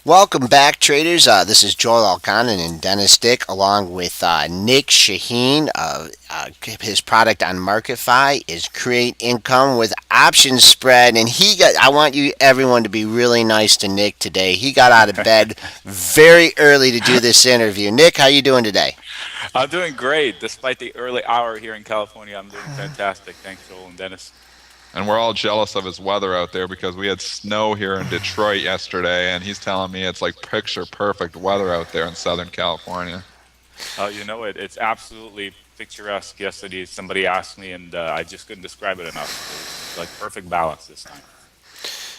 Welcome back, traders. This is Joel Alconin and Dennis Dick, along with Nic Chahine. His product on MarketFi is Create Income with Options Spread, and I want you everyone to be really nice to Nick today. He got out of bed very early to do this interview. Nick, how you doing today? I'm doing great. Despite the early hour here in California, I'm doing fantastic. Thanks, Joel and Dennis. And we're all jealous of his weather out there because we had snow here in Detroit yesterday, and he's telling me it's like picture perfect weather out there in Southern California. It's absolutely picturesque. Yesterday, somebody asked me, and I just couldn't describe it enough. It was like perfect balance this time.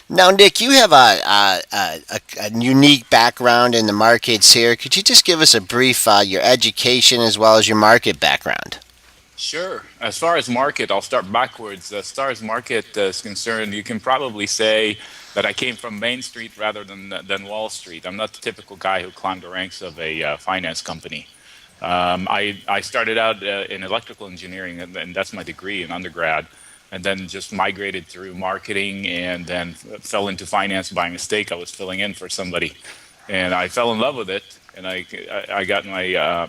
Now, Nick, you have a unique background in the markets here. Could you just give us a brief your education as well as your market background? Sure. As far as market, I'll start backwards. As far as market is concerned, you can probably say that I came from Main Street rather than Wall Street. I'm not the typical guy who climbed the ranks of a finance company. I started out in electrical engineering, and that's my degree in undergrad, and then just migrated through marketing, and then fell into finance by mistake. I was filling in for somebody, and I fell in love with it, and I got my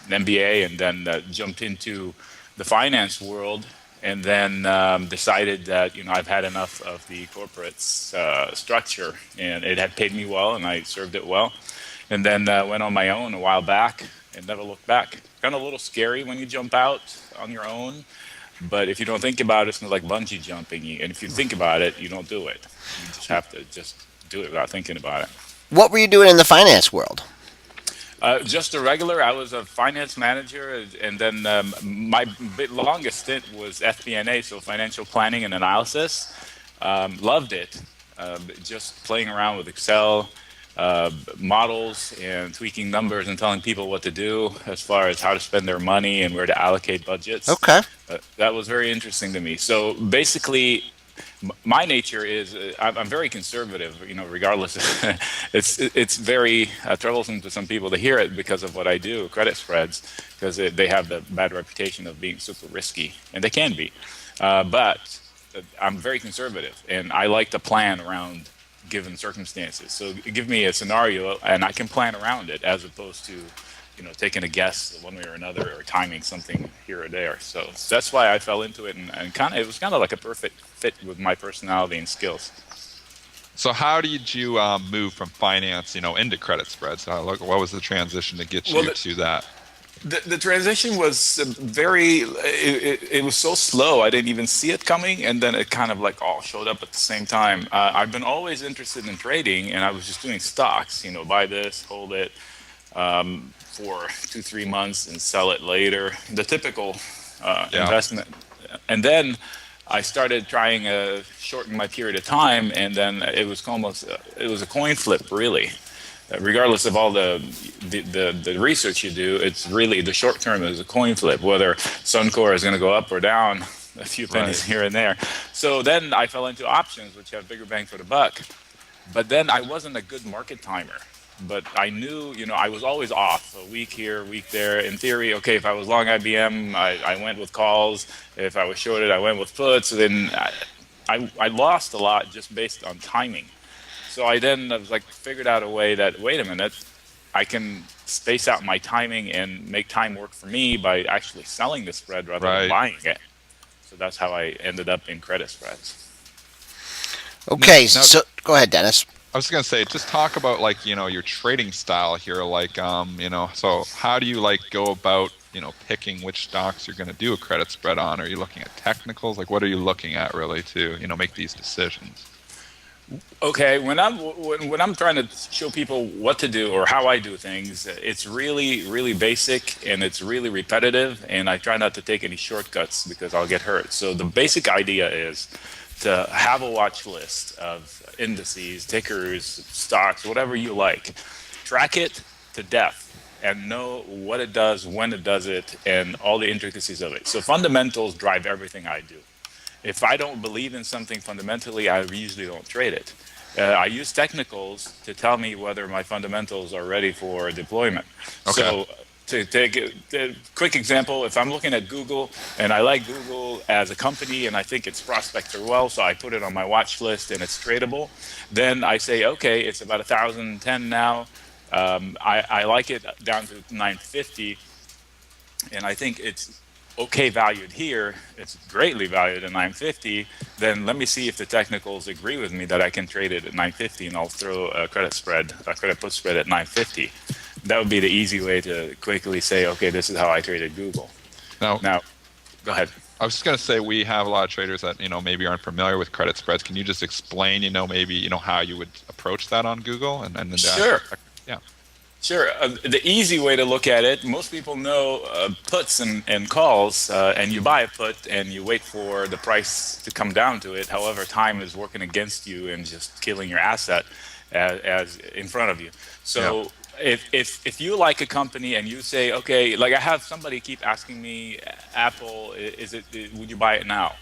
MBA, and then jumped into the finance world, and then decided that I've had enough of the corporate structure, and it had paid me well, and I served it well, and then went on my own a while back and never looked back. Kind of a little scary when you jump out on your own, but if you don't think about it, it's not like bungee jumping. And if you think about it, you don't do it. You just have to just do it without thinking about it. What were you doing in the finance world? Just a regular. I was a finance manager, and then my longest stint was FP&A, so financial planning and analysis. Loved it. Just playing around with Excel models and tweaking numbers and telling people what to do as far as how to spend their money and where to allocate budgets. Okay. That was very interesting to me. So basically, my nature is I'm very conservative. Regardless, it's very troublesome to some people to hear it because of what I do, credit spreads, because they have the bad reputation of being super risky, and they can be. But I'm very conservative, and I like to plan around given circumstances. So give me a scenario, and I can plan around it, as opposed to taking a guess one way or another, or timing something here or there. So that's why I fell into it, and it was kind of like a perfect fit with my personality and skills. So how did you move from finance, into credit spreads? What was the transition to get Well, you to that? the transition was it was so slow, I didn't even see it coming, and then it kind of like all showed up at the same time. I've been always interested in trading, and I was just doing stocks, buy this, hold it, for 2 3 months and sell it later, the typical Yeah, investment. And then I started trying to shorten my period of time, and then it was a coin flip, really. Regardless of all the research you do, it's really the short term is a coin flip, whether Suncor is going to go up or down a few right. pennies here and there. So then I fell into options, which have bigger bang for the buck. But then I wasn't a good market timer. But I knew, I was always off, a week here, a week there. In theory, okay, if I was long IBM, I went with calls. If I was shorted, I went with puts. Then I lost a lot just based on timing. So I was like, figured out a way that, wait a minute, I can space out my timing and make time work for me by actually selling the spread rather than Right. buying it. So that's how I ended up in credit spreads. Okay, Now, so go ahead, Dennis. I was gonna say, just talk about like your trading style here. Like so how do you like go about picking which stocks you're gonna do a credit spread on? Are you looking at technicals? Like what are you looking at really to make these decisions? Okay, when I'm trying to show people what to do or how I do things, it's really basic, and it's really repetitive, and I try not to take any shortcuts because I'll get hurt. So the basic idea is to have a watch list of indices, tickers, stocks, whatever you like. Track it to death and know what it does, when it does it, and all the intricacies of it. So fundamentals drive everything I do. If I don't believe in something fundamentally, I usually don't trade it. I use technicals to tell me whether my fundamentals are ready for deployment. Okay. So to take a quick example, if I'm looking at Google and I like Google as a company and I think its prospects are well, so I put it on my watch list and it's tradable, then I say, okay, it's about 1,010 now. I like it down to 950, and I think it's okay valued here. It's greatly valued at 950. Then let me see if the technicals agree with me that I can trade it at 950, and I'll throw a credit put spread at 950. That would be the easy way to quickly say, okay, this is how I traded Google. Now, Now, go ahead. I was just going to say we have a lot of traders that maybe aren't familiar with credit spreads. Can you just explain maybe how you would approach that on Google and then Sure. Yeah. Sure. The easy way to look at it, most people know puts and calls, and you buy a put and you wait for the price to come down to it. However, time is working against you and just killing your asset as in front of you. So if you like a company and you say, okay, like I have somebody keep asking me, Apple, would you buy it now?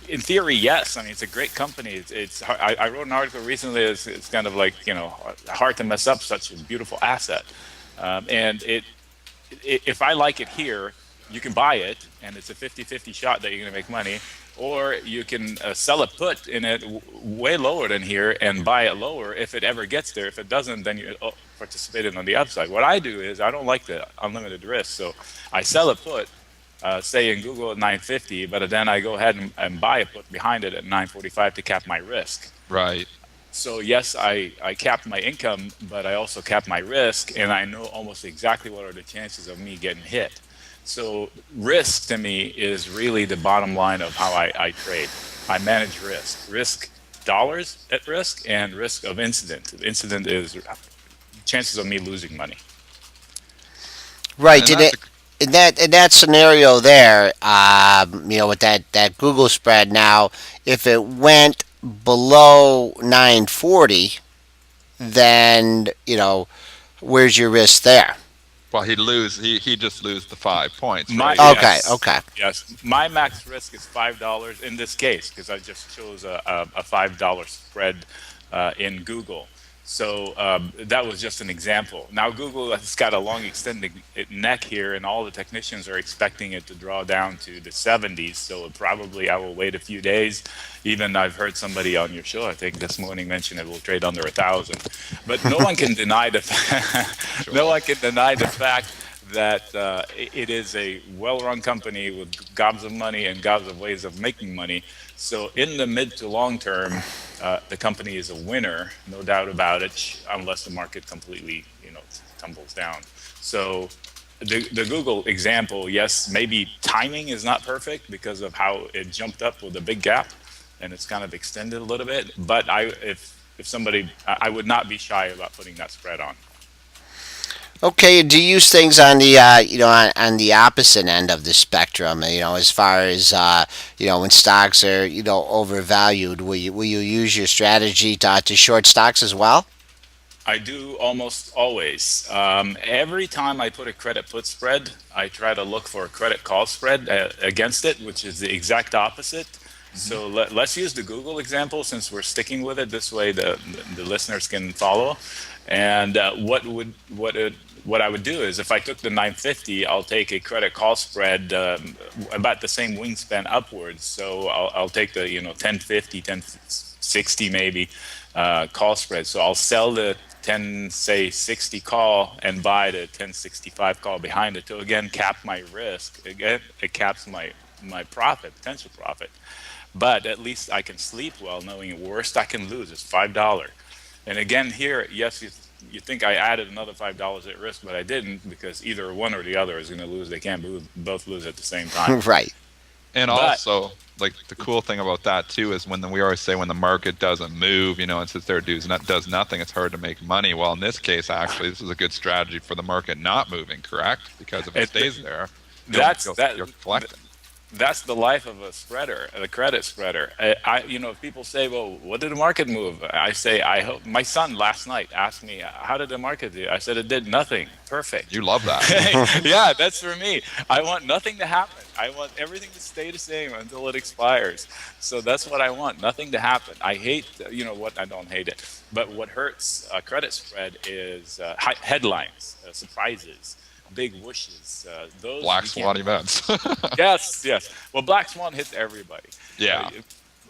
In theory, yes. I mean, it's a great company. I wrote an article recently. It's kind of like hard to mess up such a beautiful asset. And if I like it here, you can buy it, and it's a 50-50 shot that you're going to make money. Or you can sell a put in it way lower than here and buy it lower if it ever gets there. If it doesn't, then you participated on the upside. What I do is I don't like the unlimited risk, so I sell a put. Say in Google at 950, but then I go ahead and buy a put behind it at 945 to cap my risk. Right. So yes, I capped my income, but I also capped my risk, and I know almost exactly what are the chances of me getting hit. So risk to me is really the bottom line of how I trade. I manage risk dollars at risk, and risk of incident. Incident is chances of me losing money. Right. And that's In that scenario there, with that Google spread. Now, if it went below 940, then where's your risk there? well, he just lose the 5 points, My right? Okay. yes, Okay. yes. My max risk is $5 in this case because I just chose a $5 spread in Google. So that was just an example. Now Google has got a long extended neck here, and all the technicians are expecting it to draw down to the 70s. So probably I will wait a few days. Even I've heard somebody on your show, I think this morning, mention it will trade under 1,000. But no one can deny the no one can deny the fact that it is a well-run company with gobs of money and gobs of ways of making money. So in the mid to long term, the company is a winner, no doubt about it, unless the market completely, tumbles down. So the Google example, yes, maybe timing is not perfect because of how it jumped up with a big gap, and it's kind of extended a little bit. But if somebody, I would not be shy about putting that spread on. Okay. Do you use things on the on the opposite end of the spectrum? As far as when stocks are overvalued, will you use your strategy to short stocks as well? I do almost always. Every time I put a credit put spread, I try to look for a credit call spread against it, which is the exact opposite. So let's use the Google example since we're sticking with it. This way, the listeners can follow. And what I would do is if I took the 950, I'll take a credit call spread about the same wingspan upwards. So I'll take the 1050, 1060 maybe call spread. So I'll sell the 60 call and buy the 1065 call behind it to again cap my risk. Again, it caps my profit, potential profit. But at least I can sleep well knowing worst I can lose is $5. And again, here, yes, you think I added another $5 at risk, but I didn't because either one or the other is going to lose. They can't both lose at the same time. Right. And But also, like the cool thing about that too is we always say when the market doesn't move, and sits there does nothing, it's hard to make money. Well, in this case, actually, this is a good strategy for the market not moving, correct? Because if it stays there, you're collecting. That's the life of a spreader, a credit spreader. If people say, "Well, what did the market move?" I say, "I hope." My son last night asked me, "How did the market do?" I said, "It did nothing. Perfect." You love that. Yeah, that's for me. I want nothing to happen. I want everything to stay the same until it expires. So that's what I want. Nothing to happen. I hate, what I don't hate it, but what hurts a credit spread is headlines, surprises. big whooshes. Those Black you swan can't. events. Yes, yes. Well, black swan hits everybody. Yeah.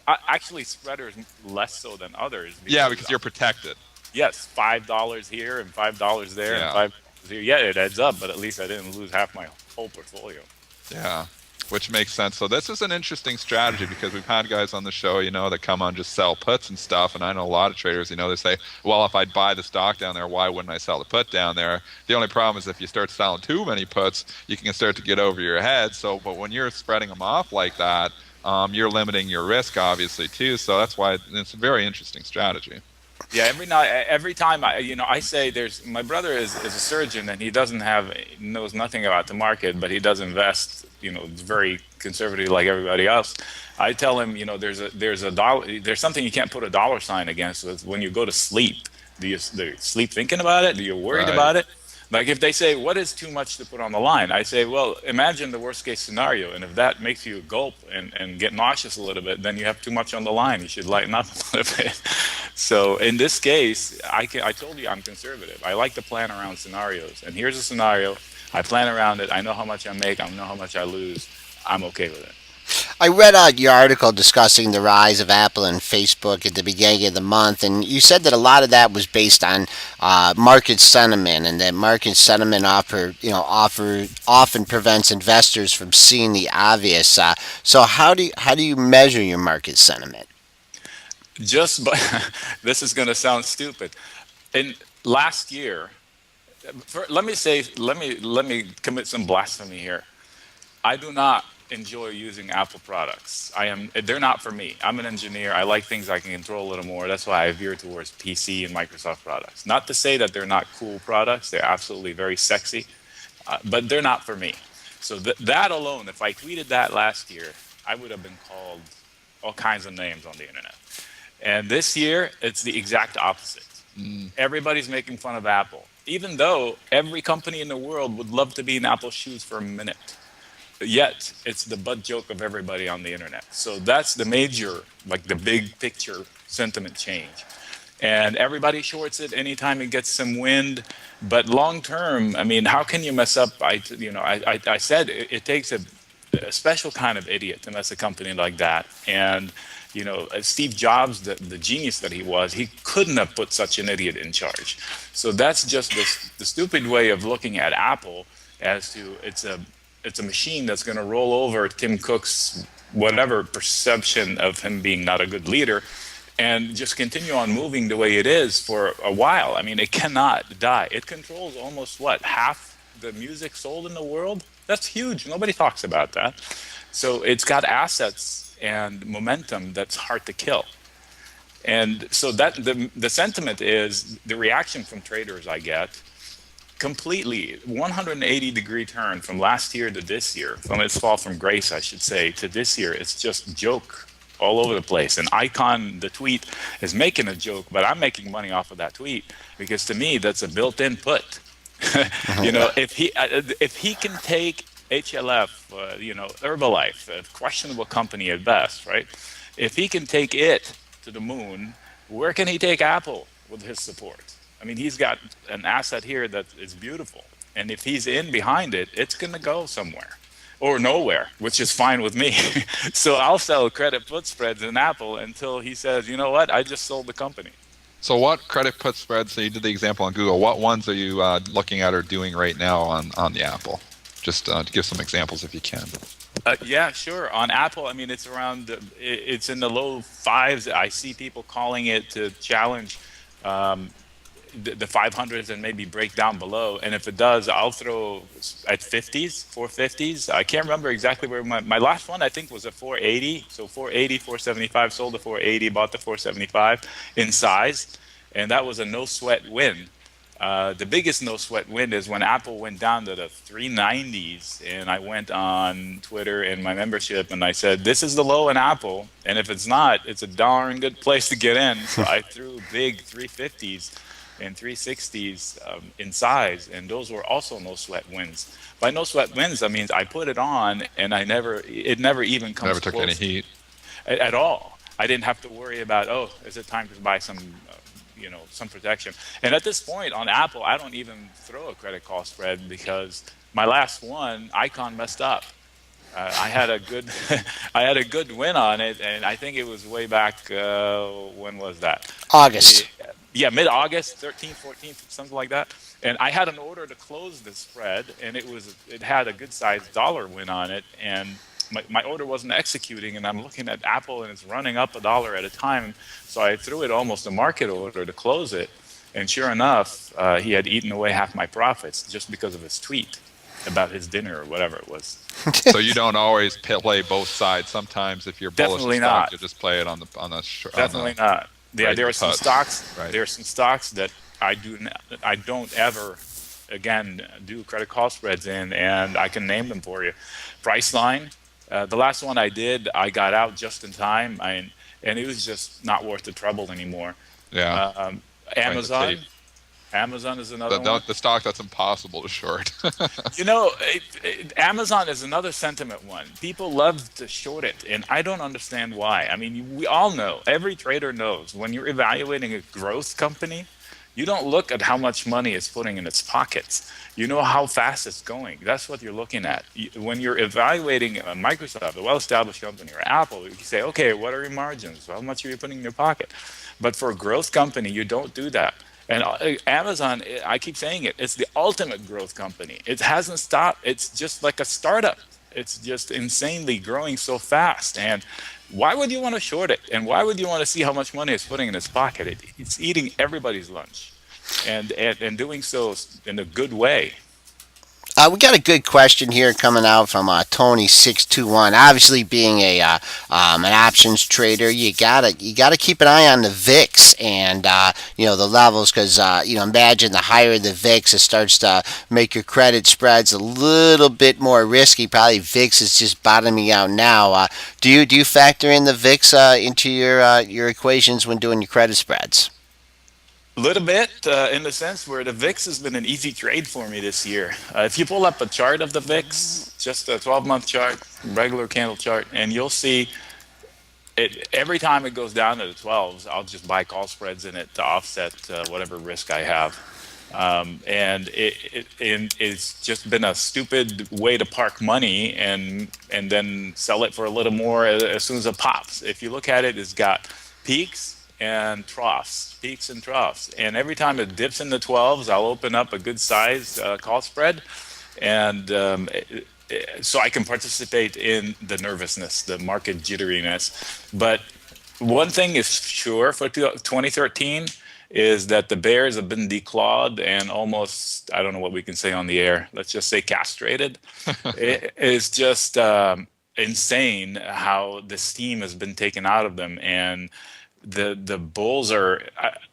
Actually, spreaders less so than others Yeah, because because you're protected. yes, $5 here and $5 there and Yeah. $5 here. Yeah, it adds up, but at least I didn't lose half my whole portfolio. Yeah, which makes sense. So this is an interesting strategy because we've had guys on the show, that come on just sell puts and stuff. And I know a lot of traders, they say, well, if I'd buy the stock down there, why wouldn't I sell the put down there? The only problem is if you start selling too many puts, you can start to get over your head. So, but when you're spreading them off like that, you're limiting your risk, obviously, too. So that's why it's a very interesting strategy. Yeah, every time I say my brother is a surgeon and he knows nothing about the market, but he does invest, very conservative like everybody else. I tell him, there's something you can't put a dollar sign against with when you go to sleep. Do you sleep thinking about it? Do you worried Right. about it? Like if they say, what is too much to put on the line? I say, well, imagine the worst case scenario. And if that makes you gulp and get nauseous a little bit, then you have too much on the line. You should lighten up a little bit. So in this case, I told you I'm conservative. I like to plan around scenarios. And here's a scenario. I plan around it. I know how much I make. I know how much I lose. I'm okay with it. I read your article discussing the rise of Apple and Facebook at the beginning of the month, and you said that a lot of that was based on market sentiment, and that market sentiment often prevents investors from seeing the obvious. So how do you measure your market sentiment? Just by, this is going to sound stupid. In last year, let me commit some blasphemy here. I do not enjoy using Apple products. They're not for me. I'm an engineer. I like things I can control a little more. That's why I veer towards PC and Microsoft products. Not to say that they're not cool products. They're absolutely very sexy, but they're not for me. So that alone, if I tweeted that last year, I would have been called all kinds of names on the internet. And this year, it's the exact opposite. Everybody's making fun of Apple, even though every company in the world would love to be in Apple's shoes for a minute. Yet it's the butt joke of everybody on the internet. So that's the major, like the big picture sentiment change. And everybody shorts it anytime it gets some wind. But long term, I mean, how can you mess up? I said it takes a special kind of idiot to mess a company like that. And Steve Jobs, the genius that he was, he couldn't have put such an idiot in charge. So that's just the stupid way of looking at Apple as to it's a machine that's going to roll over Tim Cook's whatever perception of him being not a good leader and just continue on moving the way it is for a while. I mean, it cannot die. It controls almost half the music sold in the world. That's huge. Nobody talks about that. So it's got assets and momentum that's hard to kill. And so that the sentiment is the reaction from traders I get completely 180-degree turn from last year to this year, from its fall from grace, I should say, to this year. It's just joke all over the place. And Icon, the tweet, is making a joke, but I'm making money off of that tweet because to me, that's a built-in put. If he can take HLF, Herbalife, a questionable company at best, right? If he can take it to the moon, where can he take Apple with his support? I mean, he's got an asset here that is beautiful. And if he's in behind it, it's going to go somewhere or nowhere, which is fine with me. So I'll sell credit put spreads in Apple until he says, you know what, I just sold the company. So what credit put spreads, so you did the example on Google, what ones are you looking at or doing right now on the Apple? Just to give some examples if you can. Yeah, sure. On Apple, I mean, it's around, it's in the low fives. I see people calling it to challenge the 500s and maybe break down below. And if it does, I'll throw at 50s, 450s. I can't remember exactly where my last one, I think, was a 480. So 480, 475, sold the 480, bought the 475 in size. And that was a no sweat win. The biggest no sweat win is when Apple went down to the 390s, and I went on Twitter and my membership and I said, this is the low in Apple, and if it's not, it's a darn good place to get in. So I threw big 350s and 360s in size, and those were also no sweat wins. By no sweat wins, I mean I put it on and it never even comes Never took close any heat at all. I didn't have to worry about, is it time to buy some some protection. And at this point on Apple, I don't even throw a credit call spread because my last one, Icon messed up. I had a good, I had a good win on it, and I think it was way back. When was that? August. Yeah, mid-August, 13th, 14th, something like that. And I had an order to close the spread, and it had a good sized dollar win on it, and my order wasn't executing, and I'm looking at Apple, and it's running up a dollar at a time. So I threw it almost a market order to close it, and sure enough, he had eaten away half my profits just because of his tweet about his dinner or whatever it was. So you don't always play both sides. Sometimes if you're bullish Definitely in stock, not. you just play it on the Definitely not. Yeah, right, there the are some puts. stocks. Right. There are some stocks that I don't ever, again, do credit call spreads in, and I can name them for you. Priceline, the last one I did, I got out just in time, and it was just not worth the trouble anymore. Yeah. Playing the Amazon, tape. Amazon is another one. The stock that's impossible to short. Amazon is another sentiment one. People love to short it, and I don't understand why. I mean, we all know, every trader knows, when you're evaluating a growth company, you don't look at how much money it's putting in its pockets. You know how fast it's going. That's what you're looking at. When you're evaluating Microsoft, a well-established company, or Apple, you say, okay, what are your margins? How much are you putting in your pocket? But for a growth company, you don't do that. And Amazon, I keep saying it, it's the ultimate growth company. It hasn't stopped. It's just like a startup. It's just insanely growing so fast. And why would you want to short it? And why would you want to see how much money it's putting in its pocket? It's eating everybody's lunch and doing so in a good way. We got a good question here coming out from Tony621. Obviously, being an options trader, you gotta keep an eye on the VIX and the levels because imagine the higher the VIX, it starts to make your credit spreads a little bit more risky. Probably VIX is just bottoming out now. Do you factor in the VIX into your equations when doing your credit spreads? A little bit, in the sense where the VIX has been an easy trade for me this year. If you pull up a chart of the VIX, just a 12-month chart, regular candle chart, and you'll see it every time it goes down to the 12s, I'll just buy call spreads in it to offset whatever risk I have. And it's just been a stupid way to park money and then sell it for a little more as soon as it pops. If you look at it, it's got peaks and peaks and troughs. And every time it dips in the 12s, I'll open up a good size call spread, and so I can participate in the nervousness, the market jitteriness. But one thing is sure for 2013 is that the bears have been declawed and almost, I don't know what we can say on the air, let's just say castrated. It's just insane how the steam has been taken out of them. And the bulls are,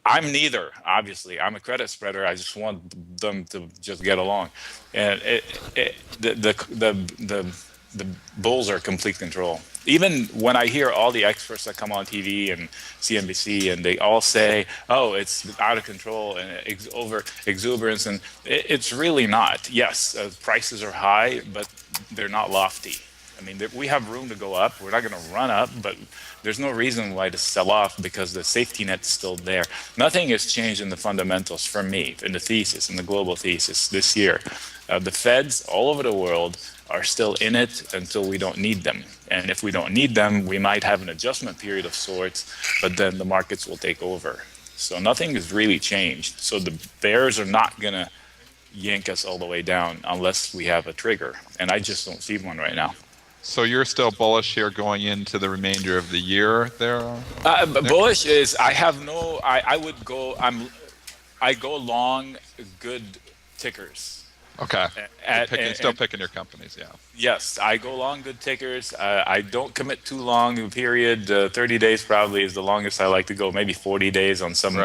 I'm neither, obviously. I'm a credit spreader. I just want them to just get along. And the bulls are complete control. Even when I hear all the experts that come on TV and CNBC, and they all say, "Oh, it's out of control and over exuberance," and it's really not. Yes, prices are high, but they're not lofty. I mean, we have room to go up. We're not going to run up, but there's no reason why to sell off because the safety net's still there. Nothing has changed in the fundamentals for me, in the thesis, in the global thesis this year. The Feds all over the world are still in it until we don't need them. And if we don't need them, we might have an adjustment period of sorts, but then the markets will take over. So nothing has really changed. So the bears are not going to yank us all the way down unless we have a trigger. And I just don't see one right now. So you're still bullish here going into the remainder of the year there? Bullish is, I have no, I would go, I go long good tickers. Okay. Still picking your companies, yeah. Yes, I go long good tickers. I don't commit too long a period. 30 days probably is the longest I like to go. Maybe 40 days on some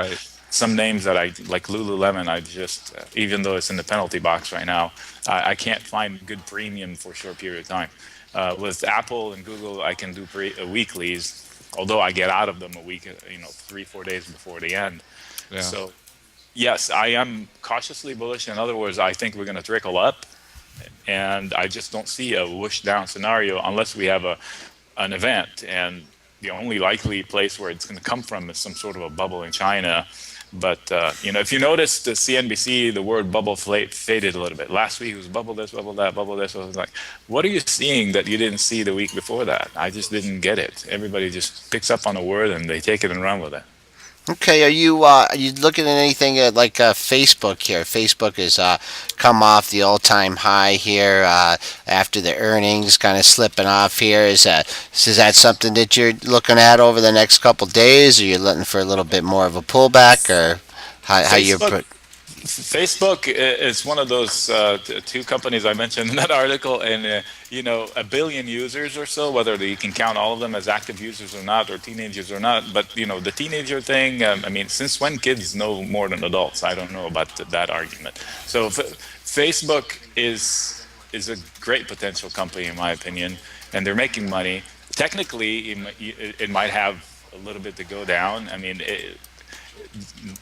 names that I like. Lululemon, I just, even though it's in the penalty box right now, I can't find good premium for a short period of time. With Apple and Google, I can do weeklies, although I get out of them a week, 3-4 days before the end. Yeah. So, yes, I am cautiously bullish. In other words, I think we're going to trickle up, and I just don't see a whoosh down scenario unless we have an event. And the only likely place where it's going to come from is some sort of a bubble in China But if you notice the CNBC, the word bubble faded a little bit. Last week it was bubble this, bubble that, bubble this. I was like, what are you seeing that you didn't see the week before that? I just didn't get it. Everybody just picks up on a word and they take it and run with it. Okay, are you looking at anything at like Facebook here? Facebook has come off the all-time high here after the earnings, kind of slipping off here. Is that something that you're looking at over the next couple days, or you're looking for a little bit more of a pullback, or how you Facebook put? is one of those two companies I mentioned in that article, and 1 billion users or so. Whether you can count all of them as active users or not, or teenagers or not, but the teenager thing. I mean, since when kids know more than adults? I don't know about that argument. So Facebook is a great potential company in my opinion, and they're making money. Technically, it might have a little bit to go down. I mean,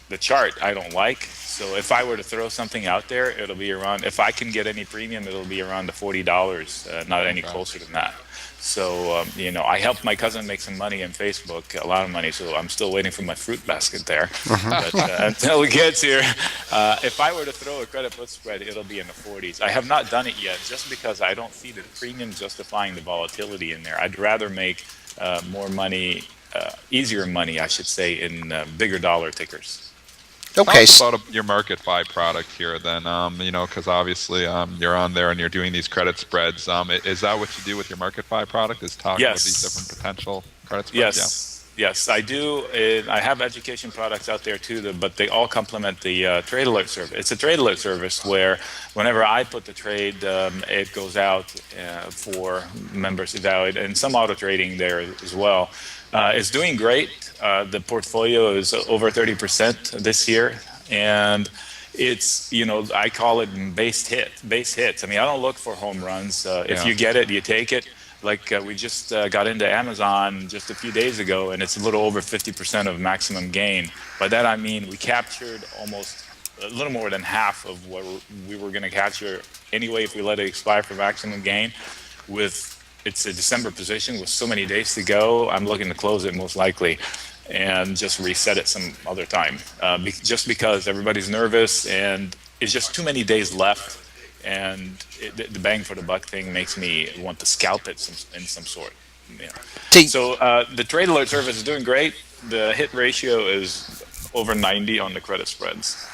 the chart I don't like. So if I were to throw something out there, it'll be around. If I can get any premium, it'll be around the $40, not any Okay. closer than that. So I helped my cousin make some money in Facebook, a lot of money. So I'm still waiting for my fruit basket there. But until it gets here, if I were to throw a credit put spread, it'll be in the 40s. I have not done it yet, just because I don't see the premium justifying the volatility in there. I'd rather make more money, easier money, I should say, in bigger dollar tickers. Okay, Talk about your MarketFi product here, then. Because obviously you're on there and you're doing these credit spreads. Is that what you do with your MarketFi product? Is talk about these different Yes. potential credit spreads? Yeah. Yes, I do. I have education products out there too, but they all complement the trade alert service. It's a trade alert service where whenever I put the trade, it goes out for members to evaluate, and some auto trading there as well. It's doing great. The portfolio is over 30% this year, and it's I call it base hits. I mean, I don't look for home runs. If Yeah. you get it, you take it. Like we just got into Amazon just a few days ago, and it's a little over 50% of maximum gain. By that I mean we captured almost a little more than half of what we were going to capture anyway if we let it expire for maximum gain. With It's a December position with so many days to go. I'm looking to close it most likely, and just reset it some other time. Just because everybody's nervous, and it's just too many days left, and the bang for the buck thing makes me want to scalp it in some sort. You know. T- So the trade alert service is doing great. The hit ratio is over 90 on the credit spreads.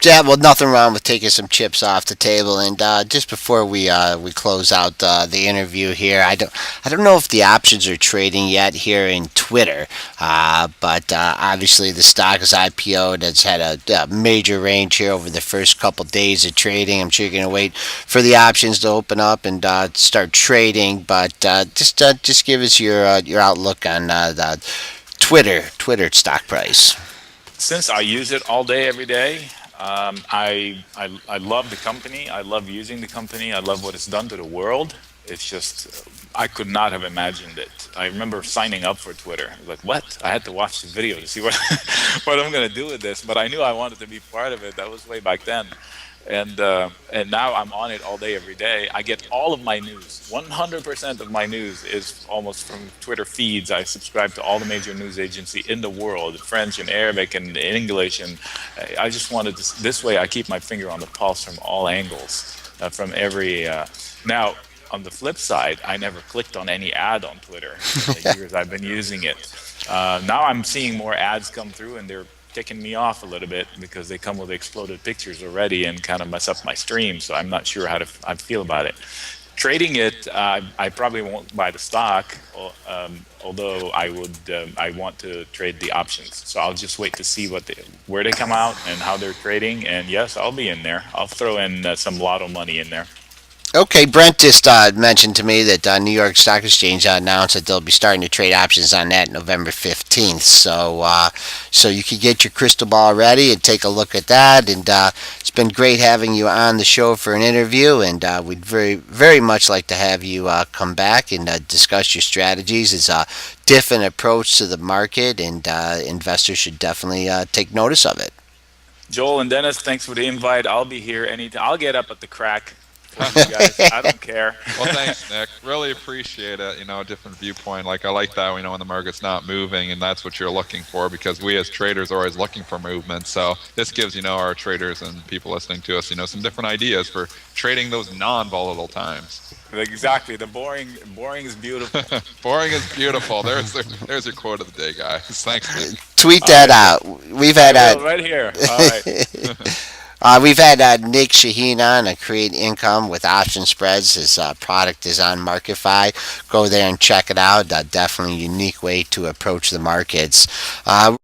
Yeah, well, nothing wrong with taking some chips off the table. And just before we close out the interview here, I don't know if the options are trading yet here in Twitter, but obviously the stock is IPO'd. It's had a major range here over the first couple days of trading. I'm sure you're going to wait for the options to open up and start trading. But just give us your outlook on the Twitter stock price. Since I use it all day, every day, I love the company. I love using the company. I love what it's done to the world. It's just, I could not have imagined it. I remember signing up for Twitter. I was like, what? I had to watch the video to see what, what I'm going to do with this. But I knew I wanted to be part of it. That was way back then. And now I'm on it all day, every day. I get all of my news. 100% of my news is almost from Twitter feeds. I subscribe to all the major news agency in the world, French and Arabic and English. And I just wanted to, this way I keep my finger on the pulse from all angles, from every. Now, on the flip side, I never clicked on any ad on Twitter in the years I've been using it. Now I'm seeing more ads come through, and they're ticking me off a little bit because they come with exploded pictures already and kind of mess up my stream. So I'm not sure how I feel about it. Trading it, I probably won't buy the stock, although I want to trade the options. So I'll just wait to see where they come out and how they're trading. And yes, I'll be in there. I'll throw in some lotto money in there. Okay, Brent just mentioned to me that New York Stock Exchange announced that they'll be starting to trade options on that November 15th. So you can get your crystal ball ready and take a look at that. And it's been great having you on the show for an interview. And we'd very, very much like to have you come back and discuss your strategies. It's a different approach to the market, and investors should definitely take notice of it. Joel and Dennis, thanks for the invite. I'll be here anytime. I'll get up at the crack for you guys. I don't care. Well, thanks, Nick. Really appreciate it. A different viewpoint. Like I like that. When the market's not moving, and that's what you're looking for, because we as traders are always looking for movement. So this gives our traders and people listening to us, some different ideas for trading those non-volatile times. Exactly. The boring is beautiful. Boring is beautiful. There's your quote of the day, guys. Thanks, Nick. Tweet All that right. out. We've I had will right here. All right. we've had Nic Chahine on Create Income with Option Spreads. His product is on MarketFi. Go there and check it out. Definitely a unique way to approach the markets.